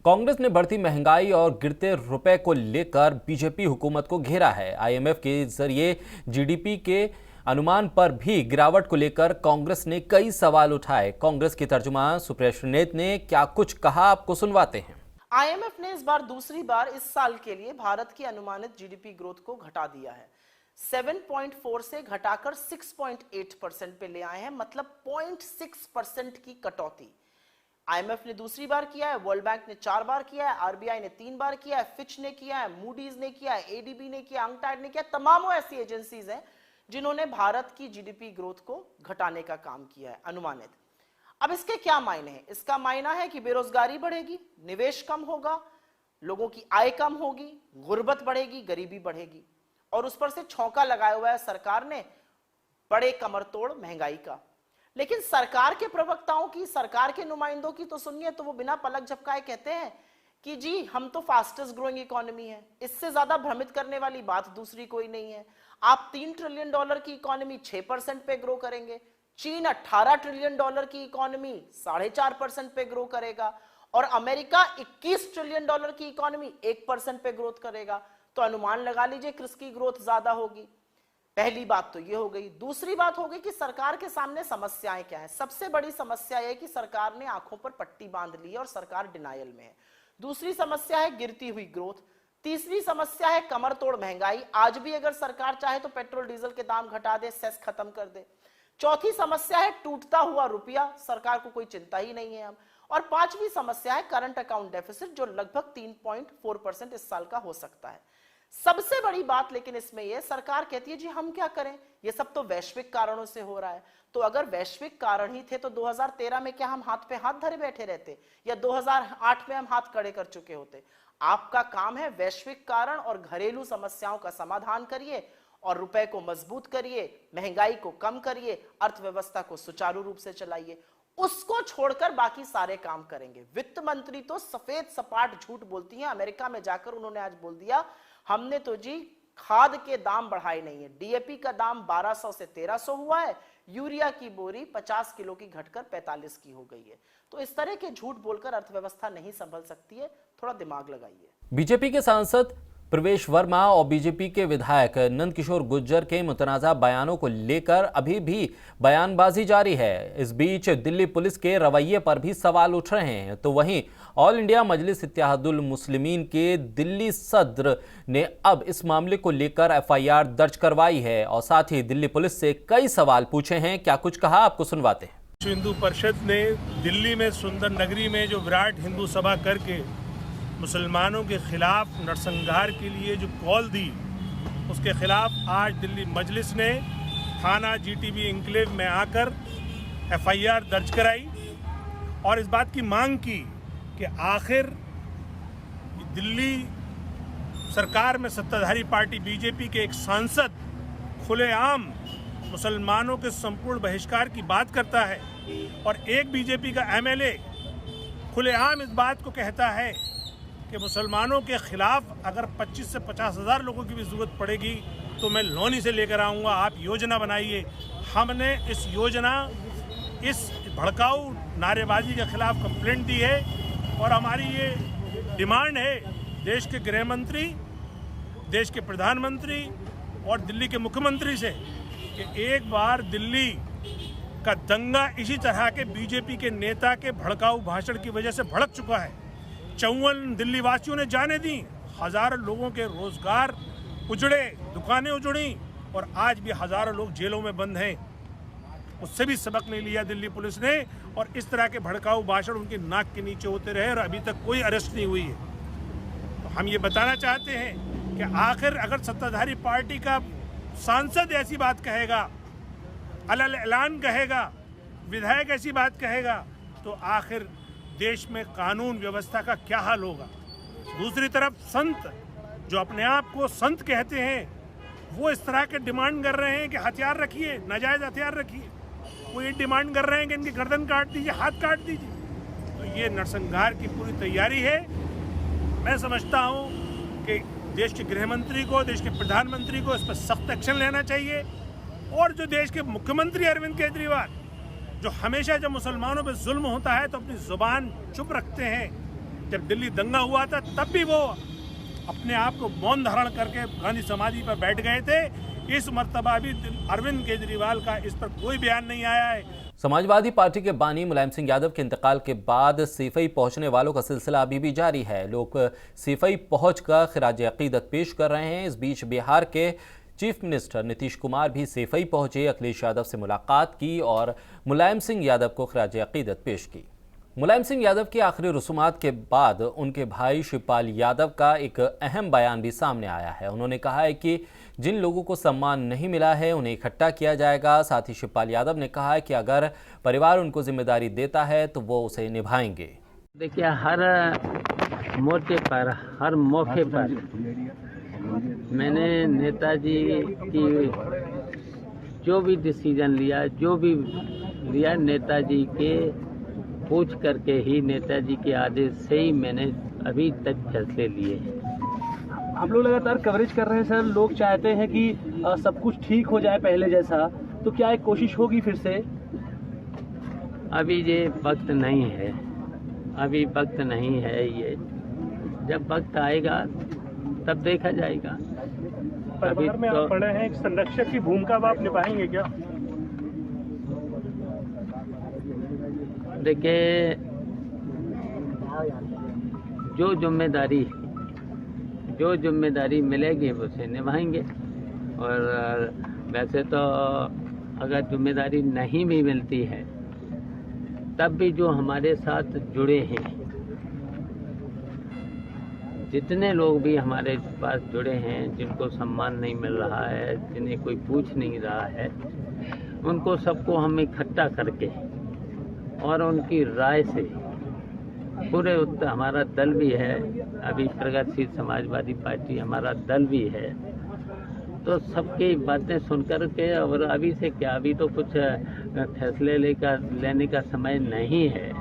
कांग्रेस ने बढ़ती महंगाई और गिरते रुपए को लेकर बीजेपी हुकूमत को घेरा है। आईएमएफ के जरिए जीडीपी के अनुमान पर भी गिरावट को लेकर कांग्रेस ने कई सवाल उठाए। कांग्रेस की तर्जुमान सुप्रिया श्रीनेत ने क्या कुछ कहा, आपको सुनवाते हैं। आईएमएफ ने इस बार दूसरी बार इस साल के लिए भारत की अनुमानित जीडीपी ग्रोथ को घटा दिया है। 7.4 से घटाकर 6.8% पे ले आए हैं, मतलब 0.6% की कटौती। आईएमएफ ने दूसरी बार किया है, वर्ल्ड बैंक ने 4 बार किया है, आरबीआई ने 3 बार किया है, फिच ने किया है, मूडीज ने किया है, एडीबी ने किया, अंकटैड ने किया। तमाम ऐसी एजेंसीज हैं जिन्होंने भारत की जीडीपी ग्रोथ को घटाने का काम किया है अनुमानित। अब इसके क्या मायने हैं? इसका मायना है कि बेरोजगारी बढ़ेगी, निवेश कम होगा, लोगों की आय कम होगी, गुर्बत बढ़ेगी, गरीबी बढ़ेगी, और उस पर से छौंका लगाया हुआ है सरकार ने बड़े कमर तोड़ महंगाई का। लेकिन सरकार के प्रवक्ताओं की, सरकार के नुमाइंदों की तो सुनिए, तो वो बिना पलक झपकाए कहते हैं कि जी हम तो फास्टेस्ट ग्रोइंग इकोनॉमी है। इससे ज्यादा भ्रमित करने वाली बात दूसरी कोई नहीं है। आप $3 ट्रिलियन की इकोनॉमी 6% पे ग्रो करेंगे, चीन $18 ट्रिलियन की इकोनॉमी 4.5% पे ग्रो करेगा, और अमेरिका $21 ट्रिलियन की इकोनॉमी 1% पे ग्रोथ करेगा। तो अनुमान लगा लीजिए किसकी ग्रोथ ज्यादा होगी। पहली बात तो ये हो गई। दूसरी बात हो गई कि सरकार के सामने समस्याएं क्या है। सबसे बड़ी समस्या यह है कि सरकार ने आंखों पर पट्टी बांध ली है और सरकार डिनायल में है। दूसरी समस्या है गिरती हुई ग्रोथ। तीसरी समस्या है कमर तोड़ महंगाई। आज भी अगर सरकार चाहे तो पेट्रोल डीजल के दाम घटा दे, सेस खत्म कर दे। चौथी समस्या है टूटता हुआ रुपया, सरकार को कोई चिंता ही नहीं है अब। और पांचवी समस्या है करंट अकाउंट डेफिसिट, जो लगभग 3.4% इस साल का हो सकता है। सबसे बड़ी बात लेकिन इसमें यह, सरकार कहती है जी हम क्या करें, ये सब तो वैश्विक कारणों से हो रहा है। तो अगर वैश्विक कारण ही थे तो 2013 में क्या हम हाथ पे हाथ धरे बैठे रहते, या 2008 में हम हाथ खड़े कर चुके होते? आपका काम है वैश्विक कारण और घरेलू समस्याओं का समाधान करिए, और रुपए को मजबूत करिए, महंगाई को कम करिए, अर्थव्यवस्था को सुचारू रूप से चलाइए। उसको छोड़कर बाकी सारे काम करेंगे। वित्त मंत्री तो सफेद सपाट झूठ बोलती हैं। अमेरिका में जाकर उन्होंने आज बोल दिया हमने तो जी खाद के दाम बढ़ाए नहीं है। डीएपी का दाम 1200 से 1300 हुआ है, यूरिया की बोरी 50 किलो की घटकर 45 की हो गई है। तो इस तरह के झूठ बोलकर अर्थव्यवस्था नहीं संभल सकती है, थोड़ा दिमाग लगाइए। बीजेपी के सांसद प्रवेश वर्मा और बीजेपी के विधायक नंदकिशोर गुर्जर के मुतनाज़ा बयानों को लेकर अभी भी बयानबाजी जारी है। इस बीच दिल्ली पुलिस के रवैये पर भी सवाल उठ रहे हैं। तो वहीं ऑल इंडिया मजलिस इत्तेहादुल मुस्लिमीन के दिल्ली सदर ने अब इस मामले को लेकर एफआईआर दर्ज करवाई है और साथ ही दिल्ली पुलिस से कई सवाल पूछे हैं। क्या कुछ कहा, आपको सुनवाते हैं। हिंदू परिषद ने दिल्ली में सुंदर नगरी में जो विराट हिंदू सभा करके मुसलमानों के खिलाफ नरसंहार के लिए जो कॉल दी, उसके खिलाफ आज दिल्ली मजलिस ने थाना जीटीबी इंक्लेव में आकर एफआईआर दर्ज कराई और इस बात की मांग की कि आखिर दिल्ली सरकार में सत्ताधारी पार्टी बीजेपी के एक सांसद खुलेआम मुसलमानों के संपूर्ण बहिष्कार की बात करता है, और एक बीजेपी का एमएलए खुलेआम इस बात को कहता है कि मुसलमानों के खिलाफ अगर 25 से 50 हज़ार लोगों की भी ज़रूरत पड़ेगी तो मैं लोनी से लेकर आऊँगा, आप योजना बनाइए। हमने इस योजना, इस भड़काऊ नारेबाजी के खिलाफ कंप्लेंट दी है, और हमारी ये डिमांड है देश के गृह मंत्री, देश के प्रधानमंत्री और दिल्ली के मुख्यमंत्री से कि एक बार दिल्ली का दंगा इसी तरह के बीजेपी के नेता के भड़काऊ भाषण की वजह से भड़क चुका है। 54 दिल्ली वासियों ने जाने दी, हजारों लोगों के रोजगार उजड़े, दुकानें उजड़ी, और आज भी हजारों लोग जेलों में बंद हैं। उससे भी सबक नहीं लिया दिल्ली पुलिस ने, और इस तरह के भड़काऊ भाषण उनके नाक के नीचे होते रहे और अभी तक कोई अरेस्ट नहीं हुई है। तो हम ये बताना चाहते हैं कि आखिर अगर सत्ताधारी पार्टी का सांसद ऐसी बात कहेगा, अलल ऐलान कहेगा, विधायक ऐसी बात कहेगा, तो आखिर देश में कानून व्यवस्था का क्या हाल होगा। दूसरी तरफ संत जो अपने आप को संत कहते हैं, वो इस तरह के डिमांड कर रहे हैं कि हथियार रखिए, नाजायज हथियार रखिए। वो ये डिमांड कर रहे हैं कि इनकी गर्दन काट दीजिए, हाथ काट दीजिए। तो ये नरसंहार की पूरी तैयारी है। मैं समझता हूँ कि देश के गृह मंत्री को, देश के प्रधानमंत्री को इस पर सख्त एक्शन लेना चाहिए, और जो देश के मुख्यमंत्री अरविंद केजरीवाल जो हमेशा जब मुसलमानों पर जुल्म होता है तो अपनी जुबान चुप रखते हैं, जब दिल्ली दंगा हुआ था तब भी वो अपने आप को मौन धारण करके गांधी समाधि पर बैठ गए थे। इस मर्तबा भी अरविंद केजरीवाल का इस पर कोई बयान नहीं आया है। समाजवादी पार्टी के बानी मुलायम सिंह यादव के इंतकाल के बाद सीफई पहुंचने वालों का सिलसिला अभी भी जारी है। लोग सीफई पहुंचकर खिराज अकीदत पेश कर रहे हैं। इस बीच बिहार के चीफ मिनिस्टर नीतीश कुमार भी सीफई पहुंचे, अखिलेश यादव से मुलाकात की और मुलायम सिंह यादव को खिराज अकीदत पेश की। मुलायम सिंह यादव की आखिरी रसूमात के बाद उनके भाई शिवपाल यादव का एक अहम बयान भी सामने आया है। उन्होंने कहा है कि जिन लोगों को सम्मान नहीं मिला है उन्हें इकट्ठा किया जाएगा। साथ ही शिवपाल यादव ने कहा है कि अगर परिवार उनको जिम्मेदारी देता है तो वो उसे निभाएंगे। देखिए, हर मोर्चे पर, हर मौके पर मैंने नेताजी की जो भी डिसीजन लिया, जो भी लिया, नेताजी के पूछ करके ही, नेताजी के आदेश से ही मैंने अभी तक फैसले लिए हैं। हम लोग लगातार कवरेज कर रहे हैं सर। लोग चाहते हैं कि सब कुछ ठीक हो जाए पहले जैसा, तो क्या एक कोशिश होगी फिर से? अभी ये वक्त नहीं है, अभी वक्त नहीं है। ये जब वक्त आएगा तब देखा जाएगा। अभी में तो आप पढ़े हैं, एक संरक्षक की भूमिका आप निभाएंगे क्या? देखिए, जो जिम्मेदारी मिलेगी उसे निभाएंगे। और वैसे तो अगर जिम्मेदारी नहीं भी मिलती है तब भी जो हमारे साथ जुड़े हैं, जितने लोग भी हमारे पास जुड़े हैं, जिनको सम्मान नहीं मिल रहा है, जिन्हें कोई पूछ नहीं रहा है, उनको सबको हम इकट्ठा करके और उनकी राय से पूरे हमारा दल भी है, अभी प्रगतिशील समाजवादी पार्टी हमारा दल भी है, तो सबकी बातें सुनकर के, और अभी से क्या, अभी तो कुछ फैसले लेने का समय नहीं है।